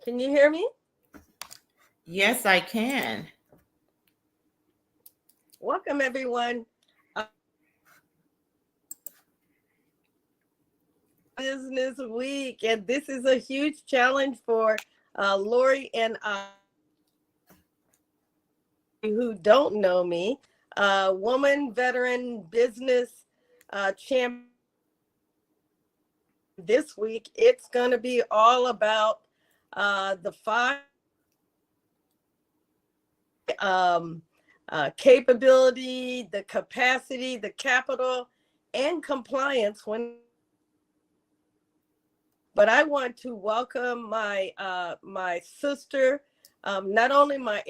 Can you hear me? Yes, I can. Welcome, everyone. Business Week, and this is a huge challenge for Lori and I, who don't know me, woman, veteran, business champion. This week, it's going to be all about the five capability, the capacity, the capital, and compliance. But I want to welcome my sister, not only my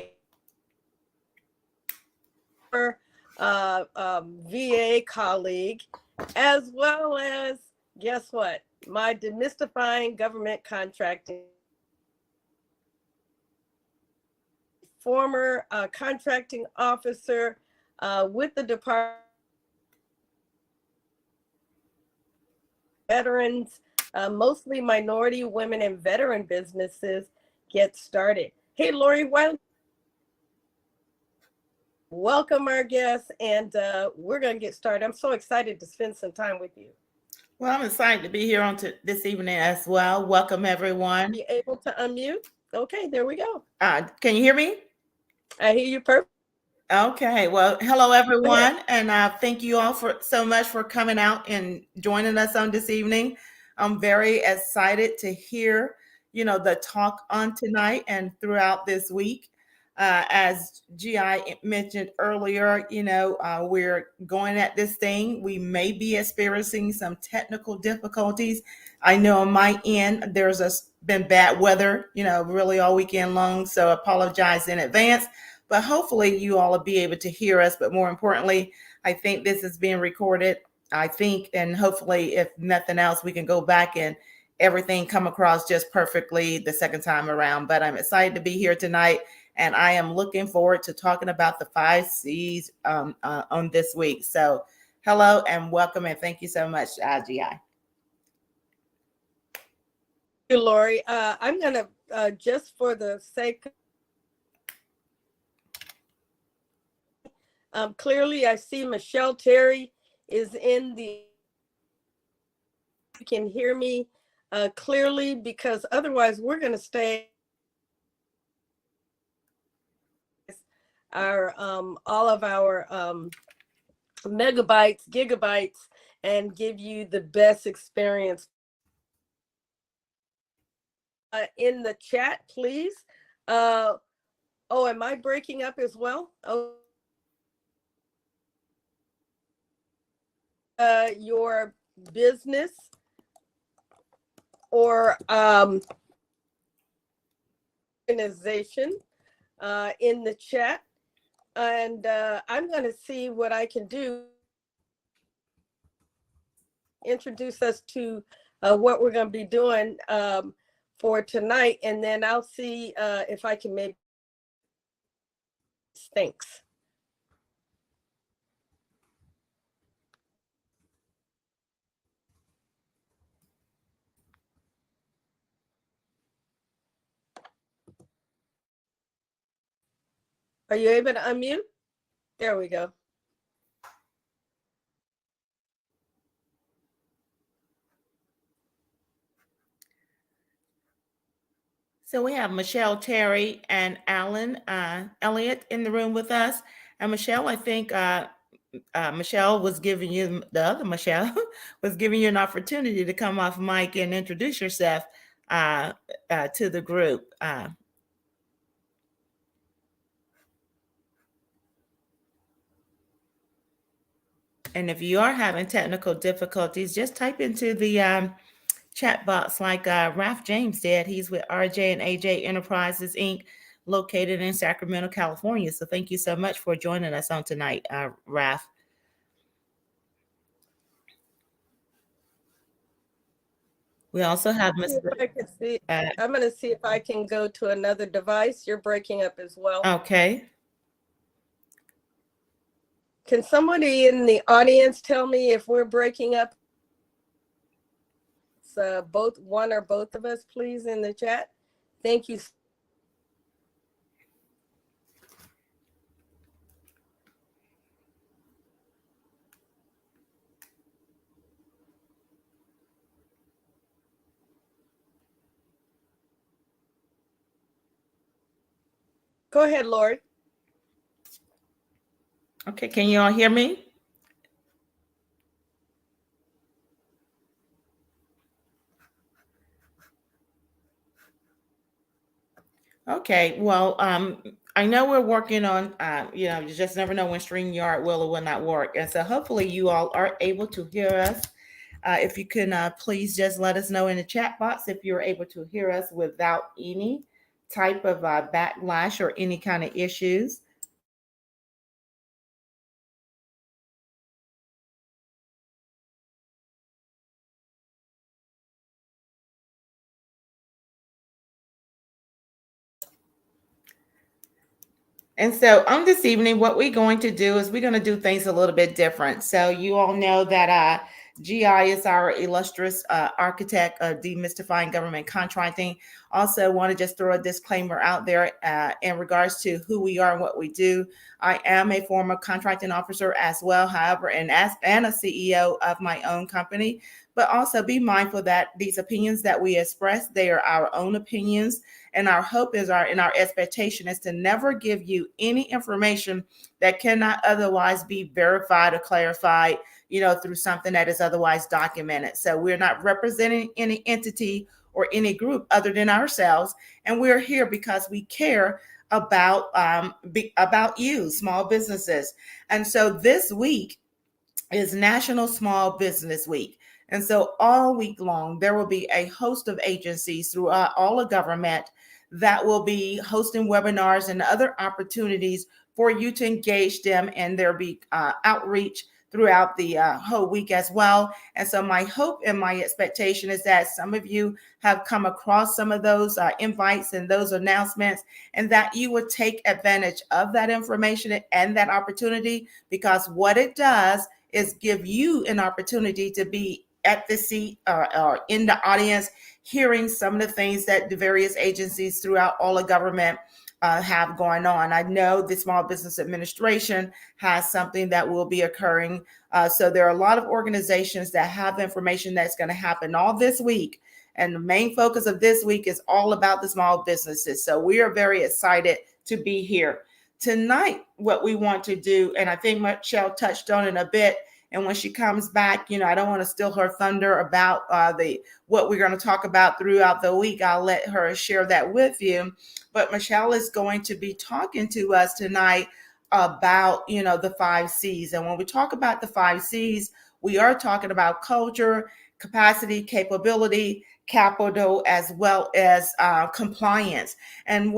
VA colleague, as well as, guess what, my demystifying government contracting, former contracting officer with the Department of Veterans, mostly minority, women, and veteran businesses get started. Hey, Lori, welcome our guests, and we're going to get started. I'm so excited to spend some time with you. Well, I'm excited to be here this evening as well. Welcome, everyone. Are you able to unmute? Okay, there we go. Can you hear me? I hear you perfect. Okay. Well, hello, everyone, and thank you all so much for coming out and joining us on this evening. I'm very excited to hear, the talk on tonight and throughout this week. As GI mentioned earlier, we're going at this thing. We may be experiencing some technical difficulties. I know on my end, been bad weather, really all weekend long. So apologize in advance, but hopefully you all will be able to hear us. But more importantly, I think this is being recorded. I think, and hopefully if nothing else, we can go back and everything come across just perfectly the second time around. But I'm excited to be here tonight. And I am looking forward to talking about the 5 Cs on this week. So hello and welcome, and thank you so much, GI. Thank you, Lori. I'm going to, just for the sake clearly, I see Michelle Terry is in the, you can hear me clearly, because otherwise we're going to stay our all of our megabytes, gigabytes, and give you the best experience. In the chat, please. Oh, am I breaking up as well? Oh, your business or organization in the chat. And I'm going to see what I can do. Introduce us to what we're going to be doing for tonight, and then I'll see if I can make. Thanks. Are you able to unmute? There we go. So we have Michelle Terry and Alan Elliott in the room with us. And Michelle, I think Michelle was giving you, the other Michelle was giving you an opportunity to come off mic and introduce yourself to the group. And if you are having technical difficulties, just type into the chat box like Ralph James did. He's with RJ and AJ Enterprises, Inc., located in Sacramento, California. So thank you so much for joining us on tonight, Ralph. We also have Ms. I'm going to see if I can go to another device. You're breaking up as well. Okay. Can somebody in the audience tell me if we're breaking up? Both one or both of us, please, in the chat. Thank you. Go ahead, Lori. Okay, can you all hear me? Okay, well, I know we're working on, you just never know when StreamYard will or will not work. And so hopefully you all are able to hear us. If you can, please just let us know in the chat box if you're able to hear us without any type of backlash or any kind of issues. And so on this evening, what we're going to do is we're going to do things a little bit different. So you all know that GI is our illustrious architect of demystifying government contracting. Also want to just throw a disclaimer out there in regards to who we are and what we do. I am a former contracting officer as well, however, and a CEO of my own company. But also be mindful that these opinions that we express, they are our own opinions. And our hope is and our expectation is to never give you any information that cannot otherwise be verified or clarified, through something that is otherwise documented. So we're not representing any entity or any group other than ourselves. And we're here because we care about you, small businesses. And so this week is National Small Business Week. And so all week long, there will be a host of agencies throughout all of government that will be hosting webinars and other opportunities for you to engage them, and there'll be outreach throughout the whole week as well. And so my hope and my expectation is that some of you have come across some of those invites and those announcements, and that you would take advantage of that information and that opportunity, because what it does is give you an opportunity to be at the seat or in the audience, hearing some of the things that the various agencies throughout all of government have going on. I know the Small Business Administration has something that will be occurring. So there are a lot of organizations that have information that's going to happen all this week. And the main focus of this week is all about the small businesses. So we are very excited to be here. Tonight, what we want to do, and I think Michelle touched on it a bit, and when she comes back, I don't want to steal her thunder about what we're going to talk about throughout the week. I'll let her share that with you. But Michelle is going to be talking to us tonight about, the 5 Cs. And when we talk about the 5 Cs, we are talking about culture, capacity, capability, capital, as well as compliance. And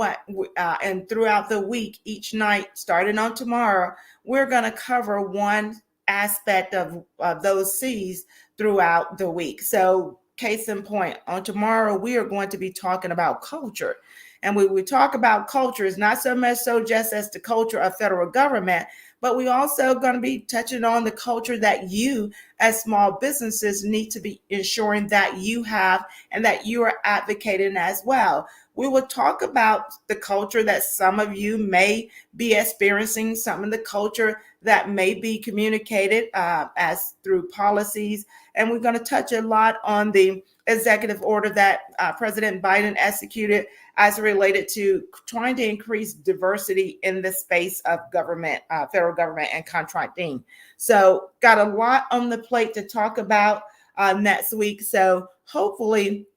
and throughout the week, each night, starting on tomorrow, we're going to cover one aspect of those C's throughout the week. So case in point, on tomorrow, we are going to be talking about culture. And when we talk about culture, it's not so much so just as the culture of federal government, but we also going to be touching on the culture that you as small businesses need to be ensuring that you have and that you are advocating as well. We will talk about the culture that some of you may be experiencing, some of the culture that may be communicated as through policies. And we're going to touch a lot on the executive order that President Biden executed as related to trying to increase diversity in the space of government, federal government and contracting. So got a lot on the plate to talk about next week. So hopefully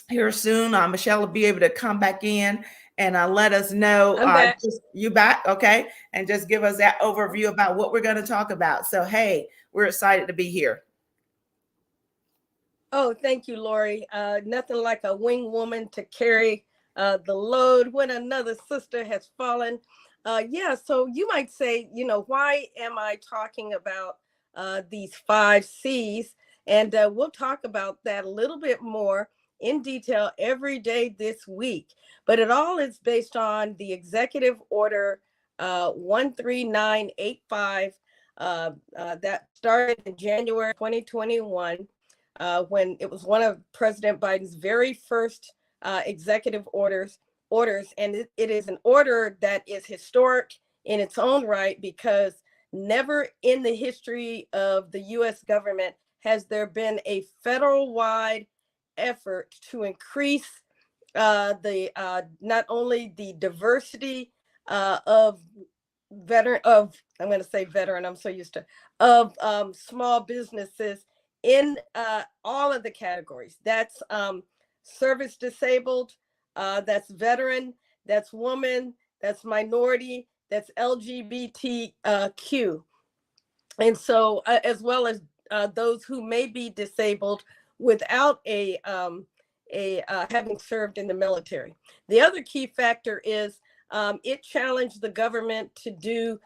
here soon, Michelle will be able to come back in and let us know. I'm back. You back? Okay. And just give us that overview about what we're going to talk about. So, hey, we're excited to be here. Oh, thank you, Lori. Nothing like a wing woman to carry the load when another sister has fallen. So you might say, why am I talking about these 5 C's? And we'll talk about that a little bit more in detail every day this week. But it all is based on the Executive Order 13985 that started in January 2021. When it was one of President Biden's very first executive orders, and it is an order that is historic in its own right, because never in the history of the U.S. government has there been a federal-wide effort to increase the not only the diversity of I'm going to say veteran, I'm so used to, of small businesses in all of the categories. That's service disabled, that's veteran, that's woman, that's minority, that's LGBTQ. And so, as well as those who may be disabled without a having served in the military. The other key factor is it challenged the government to do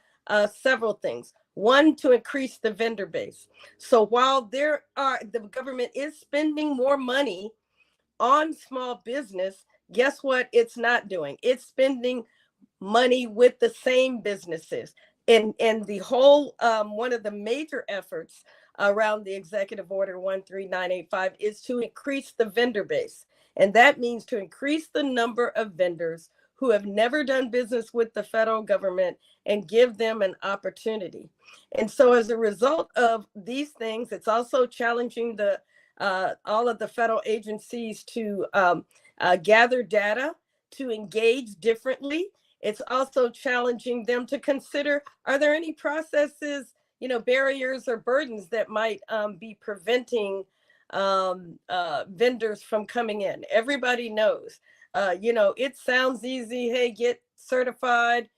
several things. One, to increase the vendor base. So while the government is spending more money on small business, guess what it's not doing? It's spending money with the same businesses. And the whole, one of the major efforts around the Executive Order 13985 is to increase the vendor base. And that means to increase the number of vendors who have never done business with the federal government and give them an opportunity. And so as a result of these things, it's also challenging all of the federal agencies to gather data, to engage differently. It's also challenging them to consider, are there any processes, barriers or burdens that might be preventing vendors from coming in? Everybody knows, it sounds easy. Hey, get certified,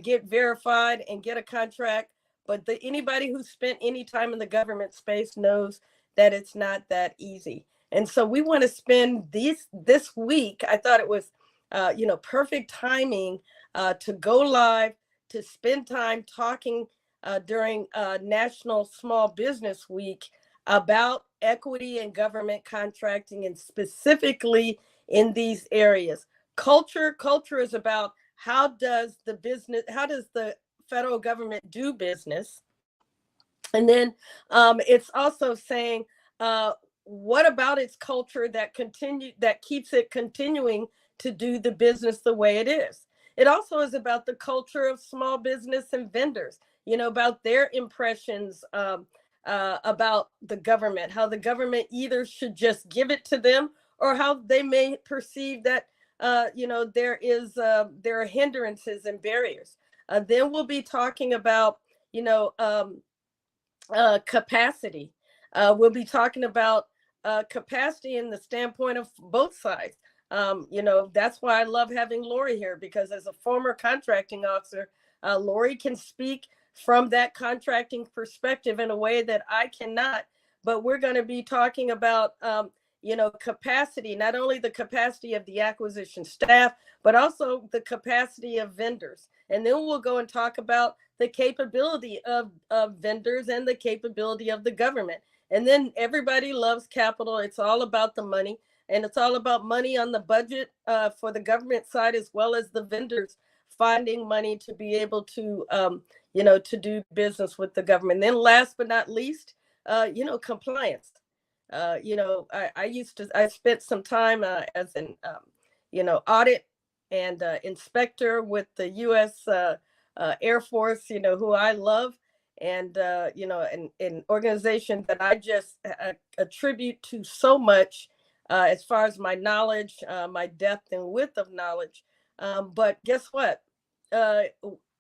get verified, and get a contract. But anybody who spent any time in the government space knows that it's not that easy. And so we want to spend this week. I thought it was, perfect timing to go live, to spend time talking during National Small Business Week about equity and government contracting, and specifically in these areas. Culture is about how does the federal government do business? And then it's also saying, what about its culture that keeps it continuing to do the business the way it is? It also is about the culture of small business and vendors, about their impressions about the government, how the government either should just give it to them, or how they may perceive that, there are hindrances and barriers. Then we'll be talking about, capacity. We'll be talking about capacity in the standpoint of both sides. That's why I love having Lori here, because as a former contracting officer, Lori can speak from that contracting perspective in a way that I cannot. But we're going to be talking about, capacity, not only the capacity of the acquisition staff, but also the capacity of vendors. And then we'll go and talk about the capability of vendors and the capability of the government. And then everybody loves capital. It's all about the money. And it's all about money on the budget for the government side, as well as the vendors finding money to be able to, to do business with the government. And then last but not least, compliance. I spent some time as an, audit and inspector with the U.S. Air Force, who I love, and, an organization that I just attribute to so much as far as my knowledge, my depth and width of knowledge. But guess what?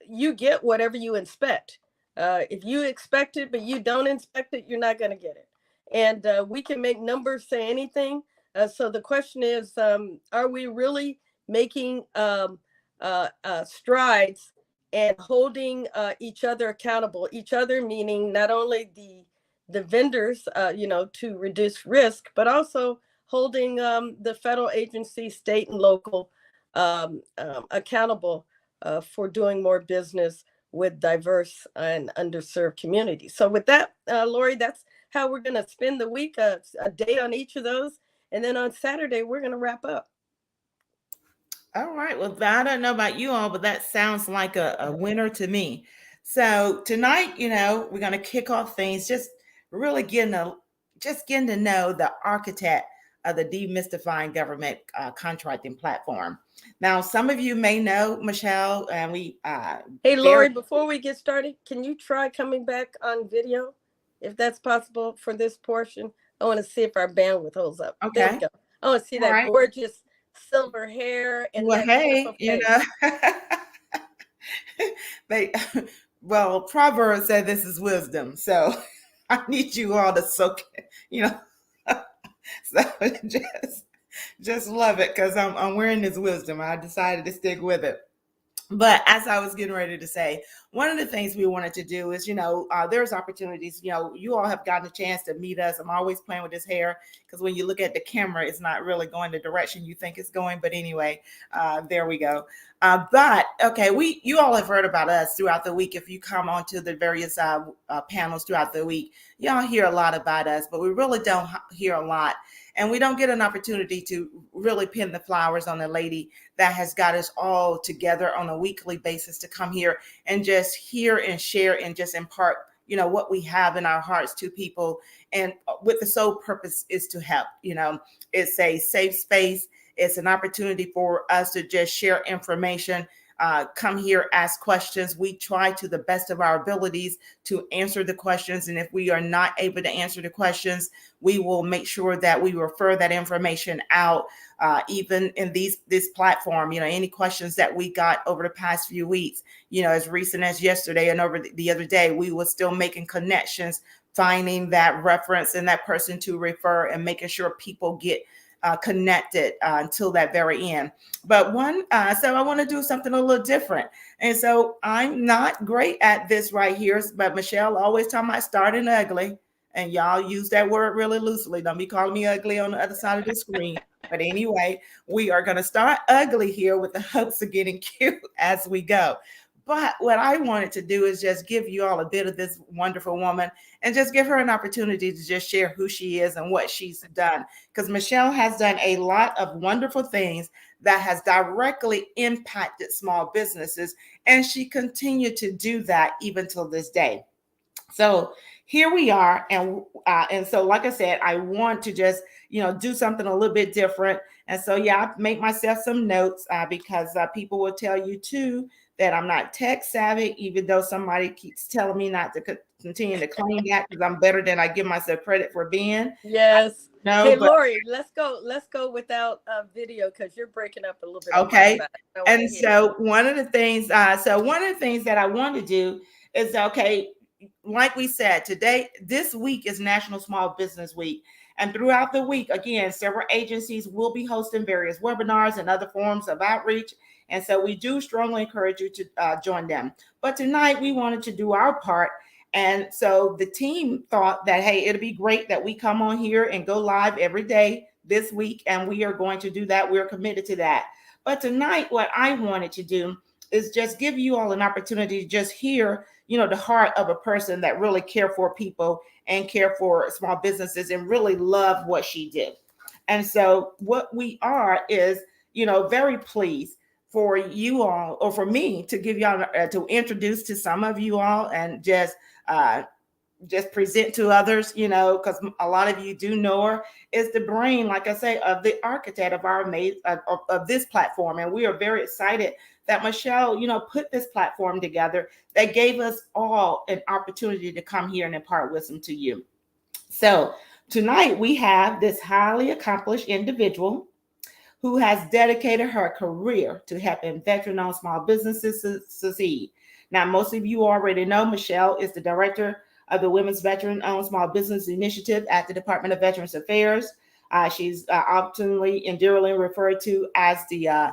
You get whatever you inspect. If you expect it, but you don't inspect it, you're not going to get it. And we can make numbers say anything. So the question is, are we really making strides and holding each other accountable? Each other meaning not only the vendors, to reduce risk, but also holding the federal agencies, state and local, accountable for doing more business with diverse and underserved communities. So with that, Lori, that's how we're going to spend the week, a day on each of those. And then on Saturday, we're going to wrap up. All right. Well, I don't know about you all, but that sounds like a winner to me. So tonight, we're going to kick off things, just really getting to know the architect of the Demystifying Government Contracting Platform. Now, some of you may know Michelle, and we Hey, very Lori, before we get started, can you try coming back on video if that's possible for this portion? I want to see if our bandwidth holds up. There we okay. go. I want to see All that right. gorgeous silver hair and Well, that hey, beautiful face. they well, Proverbs said this is wisdom, so I need you all to soak it, so just love it because I'm wearing this wisdom. I decided to stick with it. But as I was getting ready to say, one of the things we wanted to do is, there's opportunities, you all have gotten a chance to meet us. I'm always playing with this hair because when you look at the camera, it's not really going the direction you think it's going. But anyway, there we go. But okay, you all have heard about us throughout the week. If you come onto the various panels throughout the week, y'all hear a lot about us, but we really don't hear a lot. And we don't get an opportunity to really pin the flowers on the lady that has got us all together on a weekly basis to come here and just hear and share and just impart, what we have in our hearts to people. And with the sole purpose is to help. It's a safe space. It's an opportunity for us to just share information. Come here, ask questions. We try to the best of our abilities to answer the questions. And if we are not able to answer the questions, we will make sure that we refer that information out, even in this platform. Any questions that we got over the past few weeks, as recent as yesterday and over the other day, we were still making connections, finding that reference and that person to refer and making sure people get connected until that very end. But so I want to do something a little different. And so I'm not great at this right here, but Michelle always talking about starting ugly. And y'all use that word really loosely. Don't be calling me ugly on the other side of the screen. But anyway, we are going to start ugly here with the hopes of getting cute as we go. But what I wanted to do is just give you all a bit of this wonderful woman and just give her an opportunity to just share who she is and what she's done. Because Michelle has done a lot of wonderful things that has directly impacted small businesses. And she continued to do that even till this day. So here we are, and so like I said, I want to just do something a little bit different, and so I make myself some notes because people will tell you too that I'm not tech savvy, even though somebody keeps telling me not to continue to claim that because I'm better than I give myself credit for being. Yes. No, Hey, but Lori, let's go without video because you're breaking up a little bit on my okay. side. I want to And hear. so one of the things that I want to do is, okay, like we said, this week is National Small Business Week. And throughout the week, again, several agencies will be hosting various webinars and other forms of outreach. And so we do strongly encourage you to join them. But tonight we wanted to do our part. And so the team thought that, hey, it'd be great that we come on here and go live every day this week. And we are going to do that. We're committed to that. But tonight, what I wanted to do is just give you all an opportunity to just hear, the heart of a person that really care for people and care for small businesses and really love what she did. And so what we are is, very pleased for you all, or for me to give y'all to introduce to some of you all and just present to others, because a lot of you do know her, is the brain, like I say, of the architect of our of this platform. And we are very excited that Michelle, put this platform together that gave us all an opportunity to come here and impart wisdom to you. So tonight we have this highly accomplished individual who has dedicated her career to helping veteran-owned small businesses succeed. Now, most of you already know Michelle is the director of the Women's Veteran-Owned Small Business Initiative at the Department of Veterans Affairs. She's oftenly endearingly referred to as the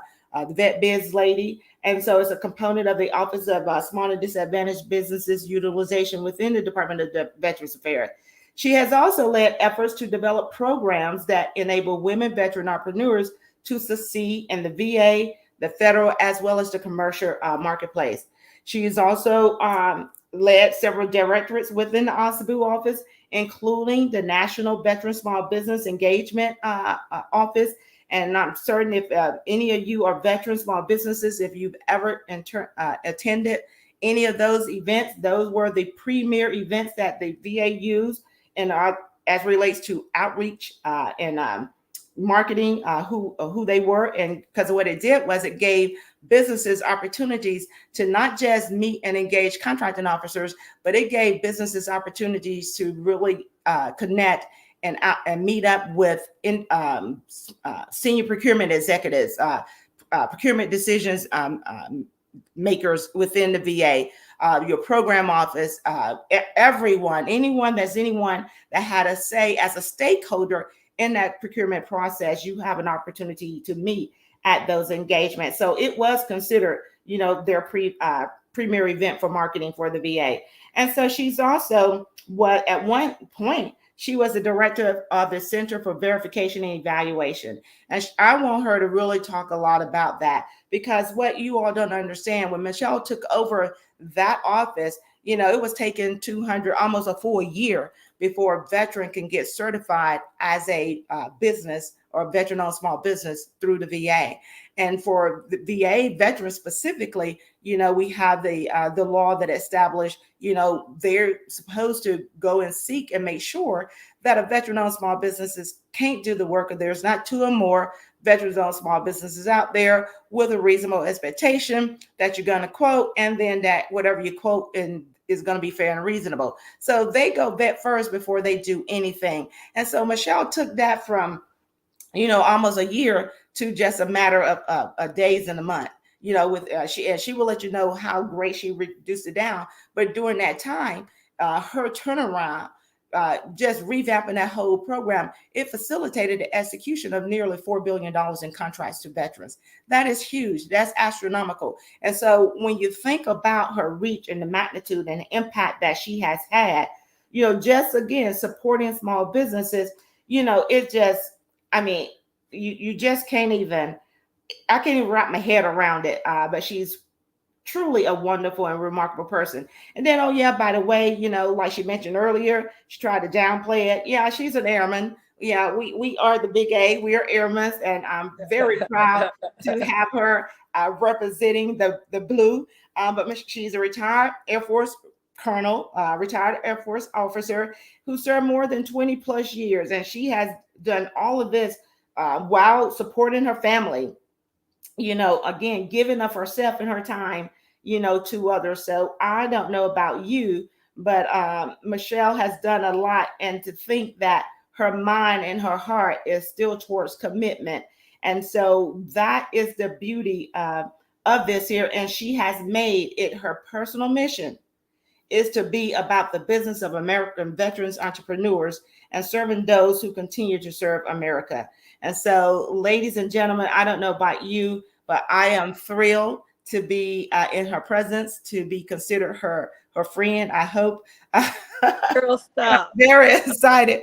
Vet Biz Lady. And so it's a component of the Office of Small and Disadvantaged Businesses Utilization within the Department of Veterans Affairs. She has also led efforts to develop programs that enable women veteran entrepreneurs to succeed in the VA, the federal, as well as the commercial marketplace. She has also led several directorates within the OSABU office, including the National Veteran Small Business Engagement Office. And I'm certain if any of you are veteran small businesses, if you've ever attended any of those events, those were the premier events that the VA used and as relates to outreach and marketing who they were, and because what it did was it gave businesses opportunities to not just meet and engage contracting officers, but it gave businesses opportunities to really connect and meet up with senior procurement executives, procurement decisions makers within the VA, your program office, anyone that had a say as a stakeholder in that procurement process. You have an opportunity to meet at those engagements. So it was considered, their premier event for marketing for the VA. And so she's also at one point, she was the director of the Center for Verification and Evaluation. And I want her to really talk a lot about that, because what you all don't understand, when Michelle took over that office, it was taking 200, almost a full year before a veteran can get certified as a business or a veteran-owned small business through the VA. And for the VA veterans specifically, we have the law that established, they're supposed to go and seek and make sure that a veteran-owned small businesses can't do the work, or there's not two or more veterans-owned small businesses out there with a reasonable expectation that you're going to quote, and then that whatever you quote is going to be fair and reasonable. So they go vet first before they do anything. And so Michelle took that from, almost a year to just a matter of days and a month. With she will let you know how great she reduced it down. But during that time, her turnaround, just revamping that whole program, it facilitated the execution of nearly $4 billion in contracts to veterans. That is huge. That's astronomical. And so when you think about her reach and the magnitude and the impact that she has had, just again, supporting small businesses, it just, you just can't even, I can't even wrap my head around it. But she's truly a wonderful and remarkable person. And then, oh yeah, by the way, like she mentioned earlier, she tried to downplay it. Yeah, she's an airman. Yeah, we are the big A. We are airmen, and I'm very proud to have her representing the blue. But she's a retired Air Force colonel, retired Air Force officer who served more than 20 plus years, and she has done all of this while supporting her family, again, giving of herself and her time, to others. So I don't know about you, but Michelle has done a lot. And to think that her mind and her heart is still towards commitment. And so that is the beauty of this here. And she has made it her personal mission is to be about the business of American veterans, entrepreneurs, and serving those who continue to serve America. And so, ladies and gentlemen, I don't know about you, but I am thrilled to be in her presence, to be considered her friend. I hope. Girl, stop. I'm very excited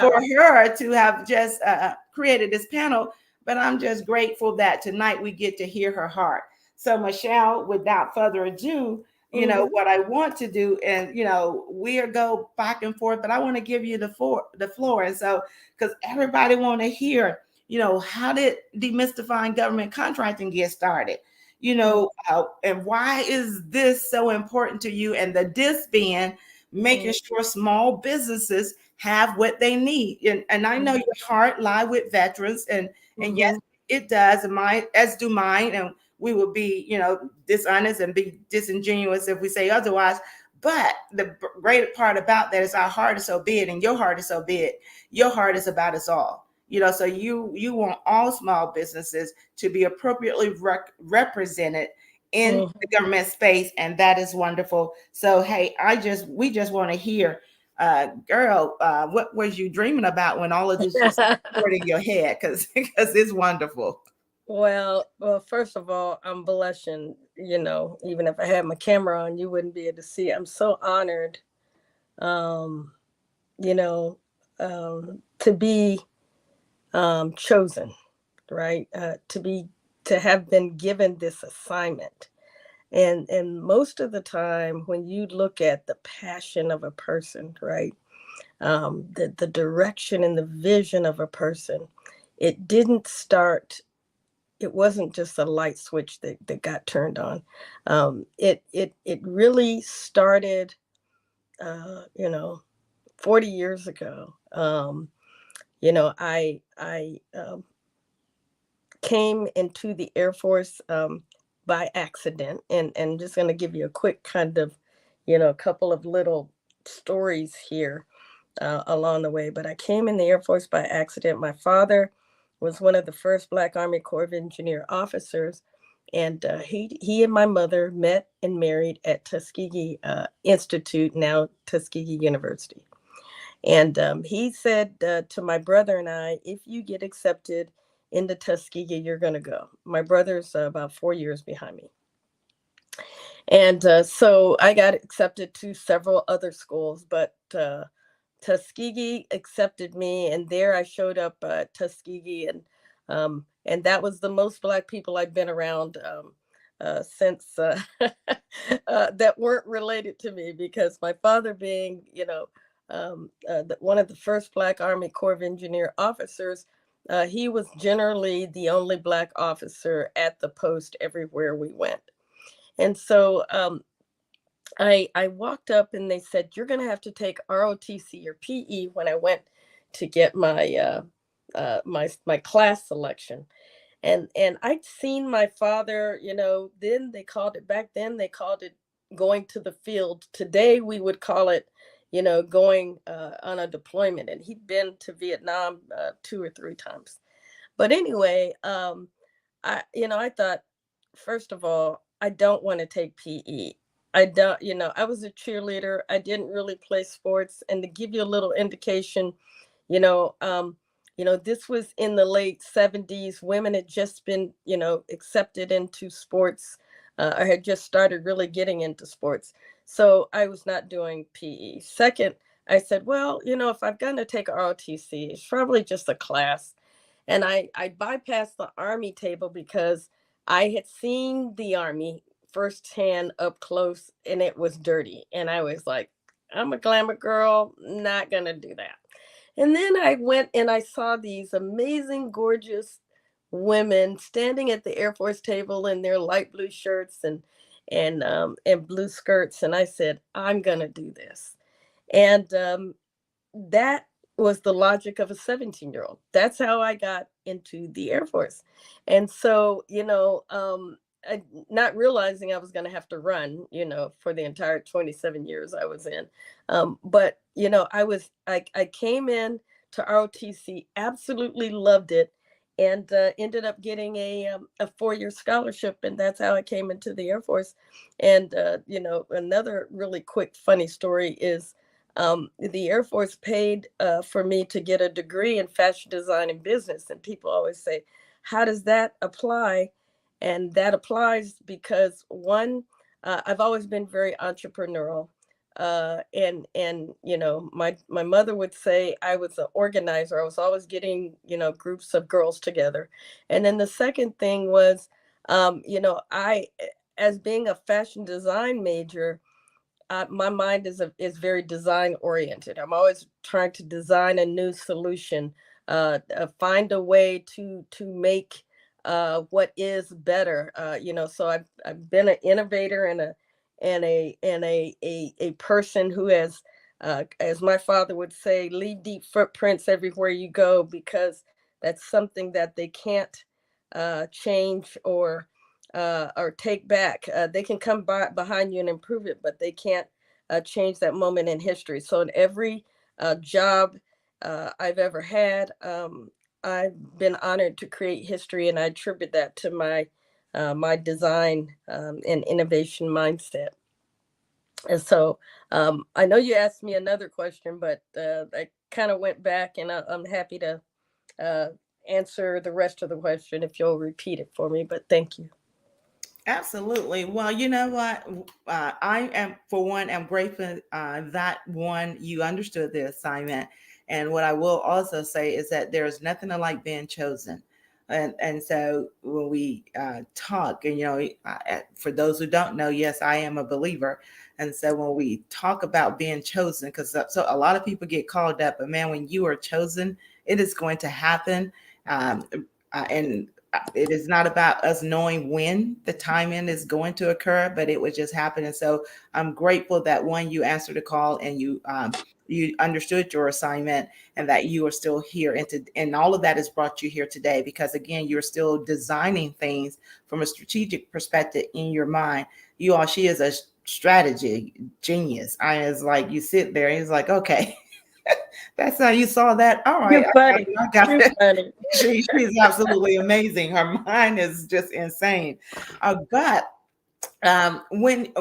for her to have just created this panel. But I'm just grateful that tonight we get to hear her heart. So, Michelle, without further ado, what I want to do, and we'll go back and forth, but I want to give you the floor. And so, because everybody want to hear, how did demystifying government contracting get started? And why is this so important to you? And the this being making sure small businesses have what they need. And I know your heart lie with veterans, and yes, it does, and as do mine. And we would be, dishonest and be disingenuous if we say otherwise. But the great part about that is our heart is so big, and your heart is so big. Your heart is about us all. So you want all small businesses to be appropriately represented in the government space, and that is wonderful. So hey, we just want to hear, girl, what was you dreaming about when all of this was in your head? Because it's wonderful. Well, first of all, I'm blushing. Even if I had my camera on, you wouldn't be able to see. I'm so honored, you know, to be chosen, right? To have been given this assignment. And most of the time, when you look at the passion of a person, right, the direction and the vision of a person, it didn't start. It wasn't just a light switch that got turned on. It really started, 40 years ago. I came into the Air Force by accident, and just going to give you a quick kind of, a couple of little stories here along the way. But I came in the Air Force by accident. My father was one of the first Black Army Corps of Engineer officers, and he and my mother met and married at Tuskegee Institute, now Tuskegee University. And he said to my brother and I, if you get accepted into Tuskegee, you're going to go. My brother's about 4 years behind me. And so I got accepted to several other schools, but Tuskegee accepted me, and there I showed up at Tuskegee, and that was the most Black people I'd been around since that weren't related to me, because my father being, one of the first Black Army Corps of Engineer officers, he was generally the only Black officer at the post everywhere we went. And so I walked up and they said, you're going to have to take ROTC or PE when I went to get my my class selection. And I'd seen my father, then they called it, back then they called it going to the field. Today we would call it, going on a deployment. And he'd been to Vietnam 2 or 3 times. But anyway, I thought, first of all, I don't want to take PE. I don't, I was a cheerleader. I didn't really play sports. And to give you a little indication, you know, um, this was in the late 70s. Women had just been, accepted into sports. I had just started really getting into sports. So I was not doing PE. Second, I said, well, if I'm going to take ROTC, it's probably just a class. And I bypassed the Army table because I had seen the Army firsthand up close, and it was dirty. And I was like, I'm a glamour girl, not going to do that. And then I went and I saw these amazing, gorgeous women standing at the Air Force table in their light blue shirts and blue skirts. And I said, I'm going to do this. And that was the logic of a 17-year-old. That's how I got into the Air Force. And so, not realizing I was going to have to run, for the entire 27 years I was in. But, I came in to ROTC, absolutely loved it, and ended up getting a 4-year scholarship. And that's how I came into the Air Force. And, another really quick, funny story is, the Air Force paid for me to get a degree in fashion design and business. And people always say, how does that apply? And that applies because, one, I've always been very entrepreneurial. And my mother would say I was an organizer. I was always getting, groups of girls together. And then the second thing was, I, as being a fashion design major, my mind is very design oriented. I'm always trying to design a new solution, find a way to make what is better. So I've been an innovator and a person who has, as my father would say, leave deep footprints everywhere you go, because that's something that they can't change or take back. They can come behind you and improve it, but they can't change that moment in history. So in every job I've ever had, I've been honored to create history, and I attribute that to my design and innovation mindset. And so I know you asked me another question, but I kind of went back, and I'm happy to uh, answer the rest of the question if you'll repeat it for me. But thank you. Absolutely. Well, you know what? I am, for one, am grateful that one, you understood the assignment. And what I will also say is that there is nothing like being chosen. And so when we talk, and for those who don't know, yes, I am a believer. And so when we talk about being chosen, because so a lot of people get called up, but man, when you are chosen, it is going to happen. Um, and it is not about us knowing when the timing is going to occur, but it would just happen. And so I'm grateful that one, you answered the call and you you understood your assignment, and that you are still here. And all of that has brought you here today, because again, you're still designing things from a strategic perspective in your mind. She is a strategy genius. I was like, you sit there and it's like, okay, that's how you saw that. All right, You're funny. I got You're it. funny. She's absolutely amazing. Her mind is just insane. But when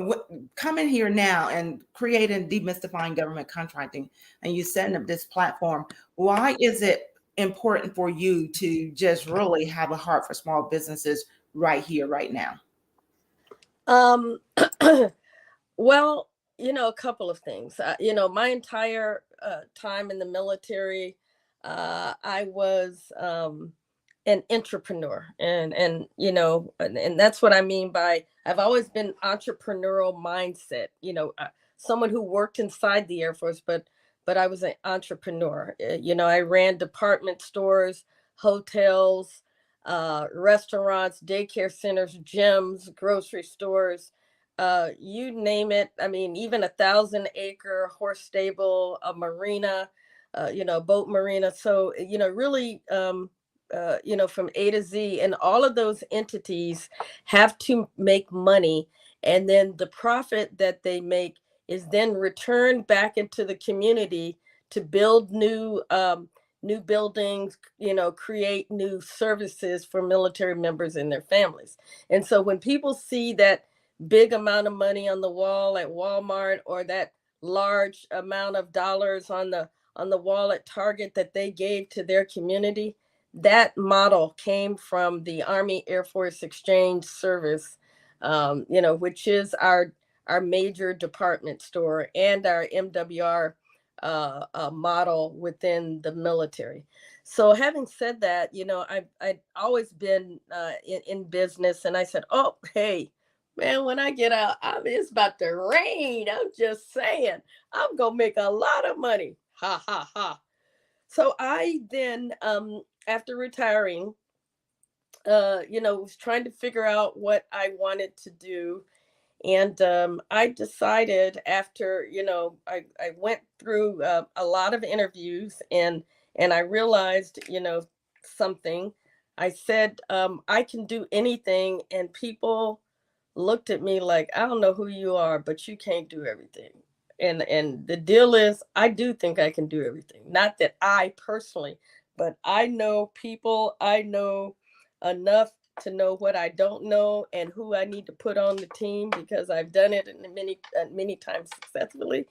coming here now and creating demystifying government contracting, and you setting up this platform, why is it important for you to just really have a heart for small businesses right here, right now? Um, well, a couple of things. My entire time in the military, I was an entrepreneur, and that's what I mean by I've always been entrepreneurial mindset. Someone who worked inside the Air Force, but I was an entrepreneur. I ran department stores, hotels, restaurants, daycare centers, gyms, grocery stores, you name it. I mean, even 1,000-acre horse stable, a marina, boat marina. So, really, from A to Z, and all of those entities have to make money. And then the profit that they make is then returned back into the community to build new buildings, create new services for military members and their families. And so when people see that big amount of money on the wall at Walmart, or that large amount of dollars on the wall at Target that they gave to their community, that model came from the Army Air Force Exchange Service, which is our major department store and our MWR model within the military. So having said that, I've always been in business, and I said, oh, hey, man, when I get out, it's about to rain. I'm just saying, I'm gonna make a lot of money. Ha ha ha. So I then, after retiring, was trying to figure out what I wanted to do. And I decided after, I went through a lot of interviews, and I realized, something. I said, I can do anything. And people looked at me like, I don't know who you are, but you can't do everything. And the deal is, I do think I can do everything. Not that I personally, but I know people. I know enough to know what I don't know and who I need to put on the team, because I've done it many times successfully.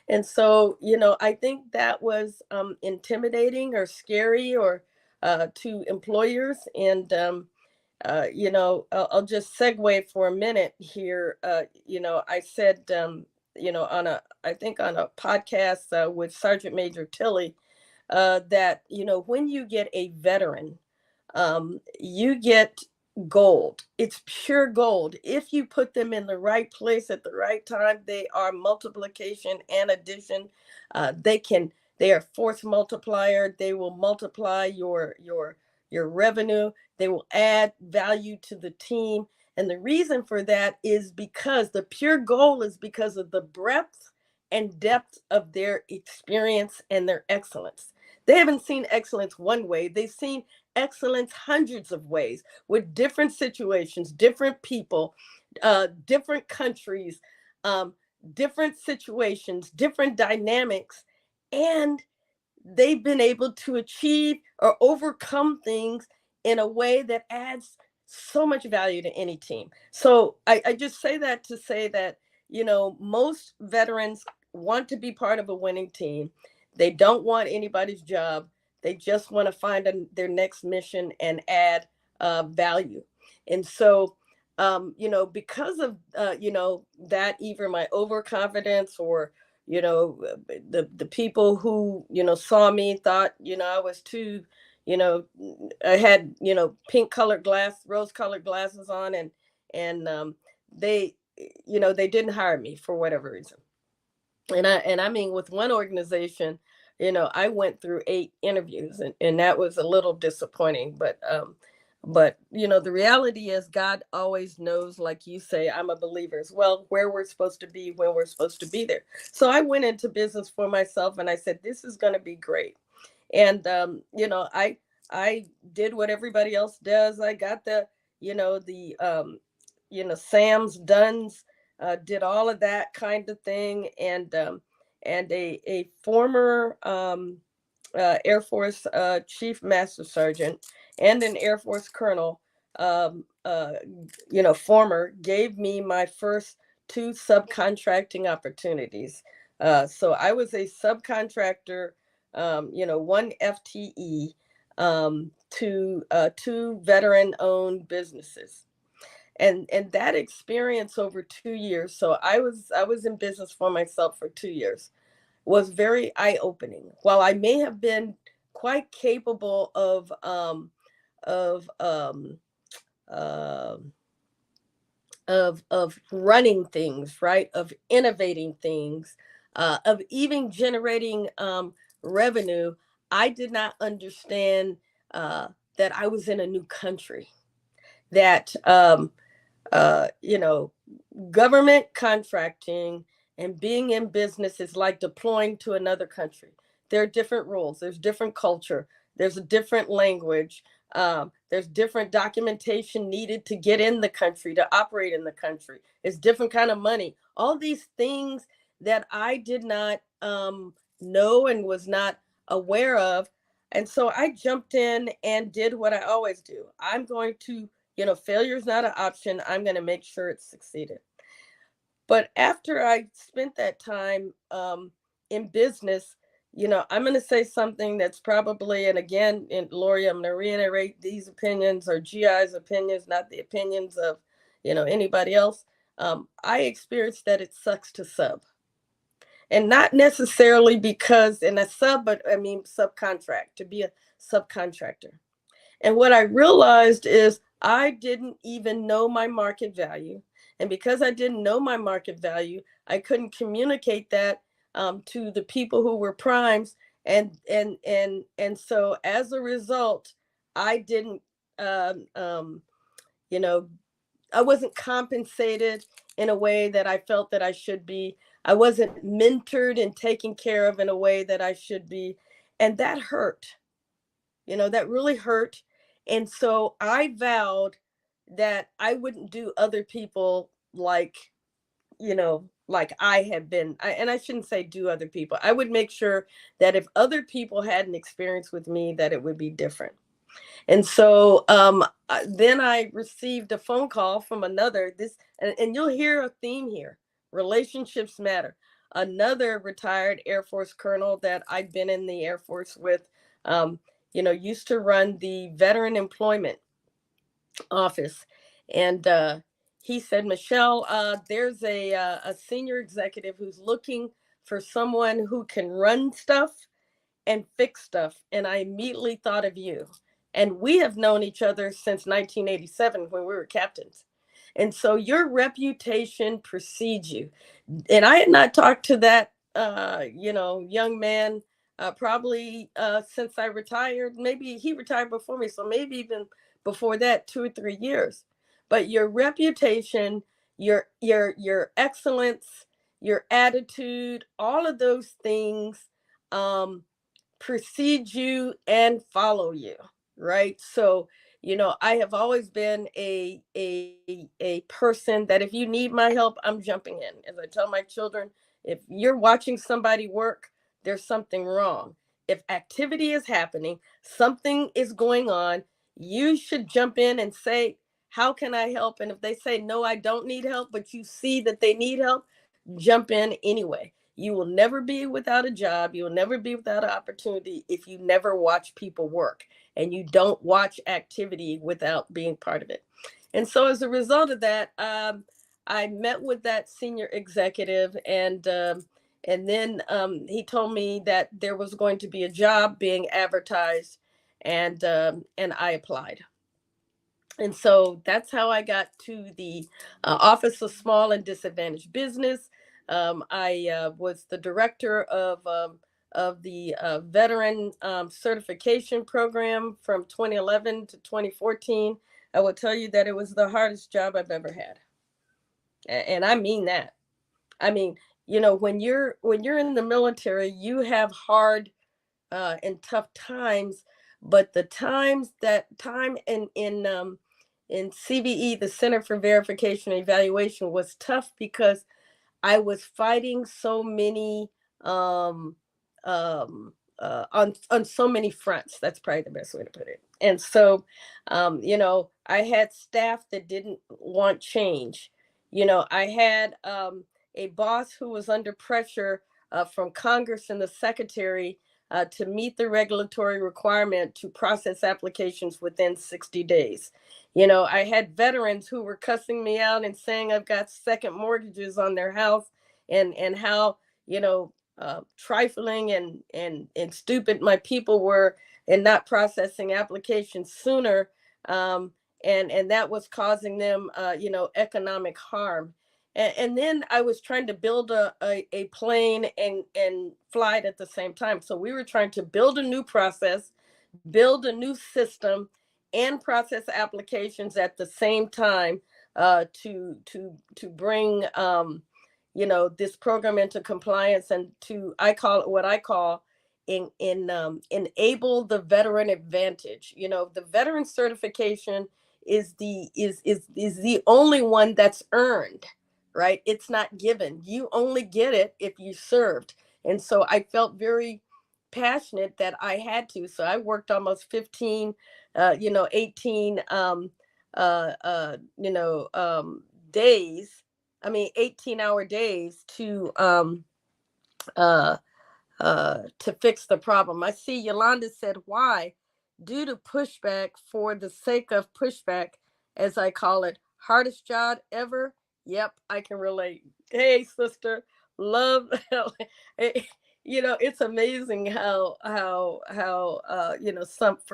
And so, I think that was intimidating or scary, or to employers. And I'll just segue for a minute here. I said, I think on a podcast with Sergeant Major Tilley, that, when you get a veteran, you get gold. It's pure gold. If you put them in the right place at the right time, they are multiplication and addition. They are force multiplier. They will multiply your revenue. They will add value to the team. And the reason for that is because the pure gold is because of the breadth and depth of their experience and their excellence. They haven't seen excellence one way. They've seen excellence hundreds of ways, with different situations, different people, different countries, different situations, different dynamics. And they've been able to achieve or overcome things in a way that adds so much value to any team. So I just say that to say that, most veterans want to be part of a winning team. They don't want anybody's job. They just want to find their next mission and add value. And so, because of, that, either my overconfidence, or the people who saw me thought I was too, I had pink colored rose colored glasses on, and they they didn't hire me for whatever reason. And I mean, with one organization, I went through 8 interviews, and that was a little disappointing. But But, the reality is God always knows, like you say, I'm a believer as well, where we're supposed to be when we're supposed to be there. So I went into business for myself and I said, this is going to be great. And, I did what everybody else does. I got Sam's Dunn's, did all of that kind of thing. And a former, Air Force Chief Master Sergeant and an Air Force Colonel, um, uh, former, gave me my first two subcontracting opportunities. So I was a subcontractor, one FTE, to two veteran-owned businesses, and that experience over 2 years. So I was in business for myself for 2 years, was very eye-opening. While I may have been quite capable of uh, of running things, right, of innovating things, of even generating revenue, I did not understand that I was in a new country. That uh, you know, government contracting and being in business is like deploying to another country. There are different rules, there's different culture, there's a different language, there's different documentation needed to get in the country, to operate in the country. It's different kind of money. All these things that I did not know and was not aware of. And so I jumped in and did what I always do. I'm going to, failure is not an option. I'm going to make sure it succeeded. But after I spent that time in business, I'm going to say something that's probably, and again, Lori, I'm going to reiterate, these opinions are GI's opinions, not the opinions of, anybody else. I experienced that it sucks to sub. And not necessarily because in a sub, but I mean subcontract, to be a subcontractor. And what I realized is I didn't even know my market value. And because I didn't know my market value, I couldn't communicate that to the people who were primes. And so as a result, I didn't, um, um, you know, I wasn't compensated in a way that I felt that I should be. I wasn't mentored and taken care of in a way that I should be. And that hurt. That really hurt. And so I vowed that I wouldn't do other people like I had been. And I shouldn't say do other people. I would make sure that if other people had an experience with me, that it would be different. And so then I received a phone call from another, and you'll hear a theme here. Relationships matter. Another retired Air Force colonel that I'd been in the Air Force with, used to run the veteran employment office. And he said, Michelle, there's a senior executive who's looking for someone who can run stuff and fix stuff. And I immediately thought of you. And we have known each other since 1987 when we were captains. And so your reputation precedes you. And I had not talked to that, young man probably since I retired. Maybe he retired before me. So maybe even before that, 2 or 3 years. But your reputation, your excellence, your attitude, all of those things um, precede you and follow you, right? So I have always been a person that if you need my help, I'm jumping in. As I tell my children, if you're watching somebody work, there's something wrong. If activity is happening, something is going on, you should jump in and say, how can I help? And if they say no, I don't need help, but you see that they need help, jump in anyway. You will never be without a job. You will never be without an opportunity if you never watch people work and you don't watch activity without being part of it. And so as a result of that, I met with that senior executive, and then he told me that there was going to be a job being advertised, and I applied. And so that's how I got to the Office of Small and Disadvantaged Business. I was the director of the veteran certification program from 2011 to 2014, I will tell you that it was the hardest job I've ever had. And I mean that. I mean, when you're in the military, you have hard and tough times, but the time in CVE, the Center for Verification and Evaluation, was tough because I was fighting so many um, on so many fronts. That's probably the best way to put it. And so, I had staff that didn't want change. I had a boss who was under pressure from Congress and the secretary to meet the regulatory requirement to process applications within 60 days. I had veterans who were cussing me out and saying I've got second mortgages on their house, and how, trifling and stupid my people were in not processing applications sooner. And that was causing them, economic harm. And then I was trying to build a plane and fly it at the same time. So we were trying to build a new process, build a new system, and process applications at the same time, to bring this program into compliance, and to, I call it, what I call, enable the veteran advantage. The veteran certification is the only one that's earned, right? It's not given. You only get it if you served. And so I felt very passionate that I had to. So I worked almost 15, 18, days. I mean, 18-hour days uh, to fix the problem. I see Yolanda said, why? Due to pushback, for the sake of pushback, as I call it. Hardest job ever? Yep, I can relate. Hey, sister, love. It's amazing how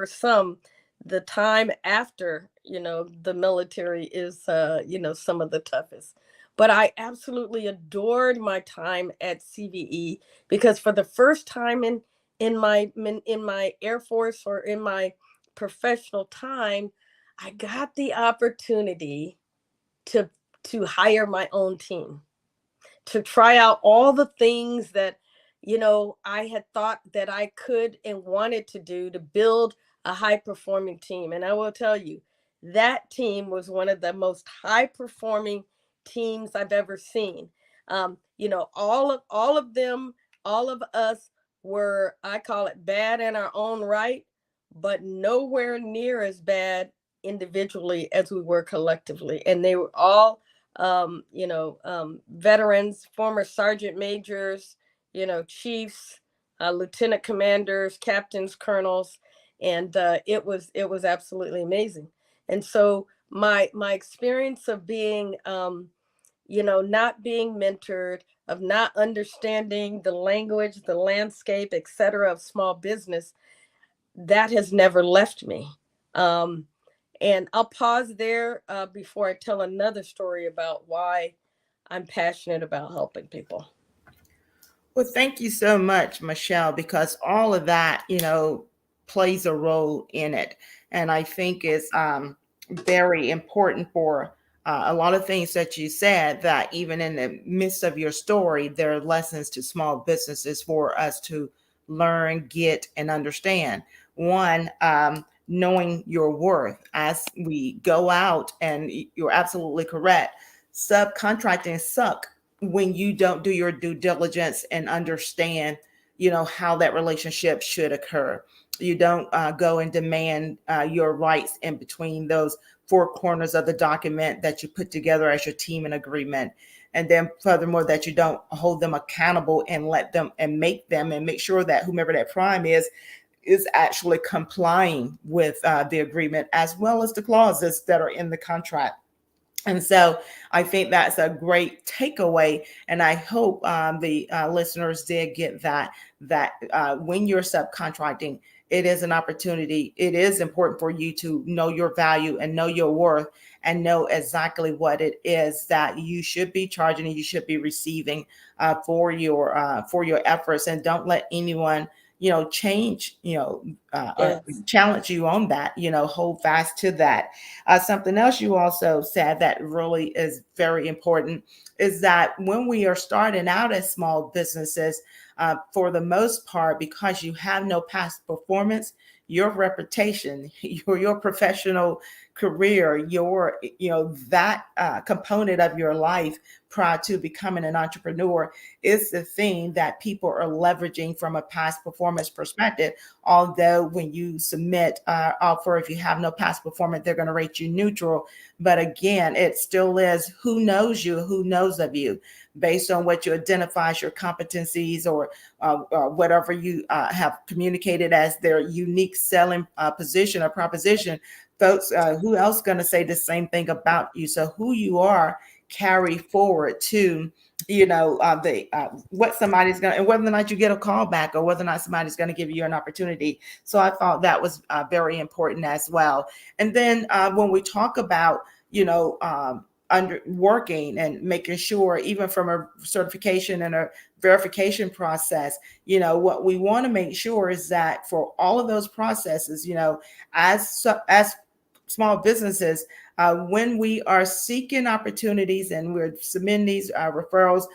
some the time after the military is some of the toughest. But I absolutely adored my time at CVE, because for the first time in my Air Force, or in my professional time, I got the opportunity to hire my own team, to try out all the things that I had thought that I could and wanted to do to build a high performing team. And I will tell you, that team was one of the most high performing teams I've ever seen. All of them, all of us were, I call it, bad in our own right, but nowhere near as bad individually as we were collectively. And they were all veterans, former sergeant majors, chiefs, lieutenant commanders, captains, colonels, and it was absolutely amazing. And so my experience of being, not being mentored, of not understanding the language, the landscape, etc., of small business, that has never left me. And I'll pause there before I tell another story about why I'm passionate about helping people. Well, thank you so much, Michelle, because all of that, plays a role in it. And I think it's very important for a lot of things that you said, that even in the midst of your story, there are lessons to small businesses for us to learn, get, and understand. One, knowing your worth as we go out, and you're absolutely correct. Subcontracting suck when you don't do your due diligence and understand, how that relationship should occur. You don't go and demand your rights in between those four corners of the document that you put together as your team in agreement. And then furthermore, that you don't hold them accountable and let them and make sure that whomever that prime is actually complying with the agreement, as well as the clauses that are in the contract. And so I think that's a great takeaway. And I hope the listeners did get that when you're subcontracting, it is an opportunity. It is important for you to know your value and know your worth, and know exactly what it is that you should be charging and you should be receiving for your efforts, and don't let anyone change, or Yes. challenge you on that. Hold fast to that. Something else you also said that really is very important is that when we are starting out as small businesses, for the most part, because you have no past performance, your reputation, your professional career, that component of your life prior to becoming an entrepreneur is the thing that people are leveraging from a past performance perspective. Although when you submit offer, if you have no past performance, they're going to rate you neutral. But again, it still is who knows you, who knows of you, based on what you identify as your competencies, or whatever you have communicated as their unique selling position or proposition. Folks, who else going to say the same thing about you? So who you are carry forward to the what somebody's going to, and whether or not you get a call back, or whether or not somebody's going to give you an opportunity. So I thought that was very important as well. And then when we talk about under working and making sure, even from a certification and a verification process, what we want to make sure is that for all of those processes, as small businesses, when we are seeking opportunities and we're submitting these referrals,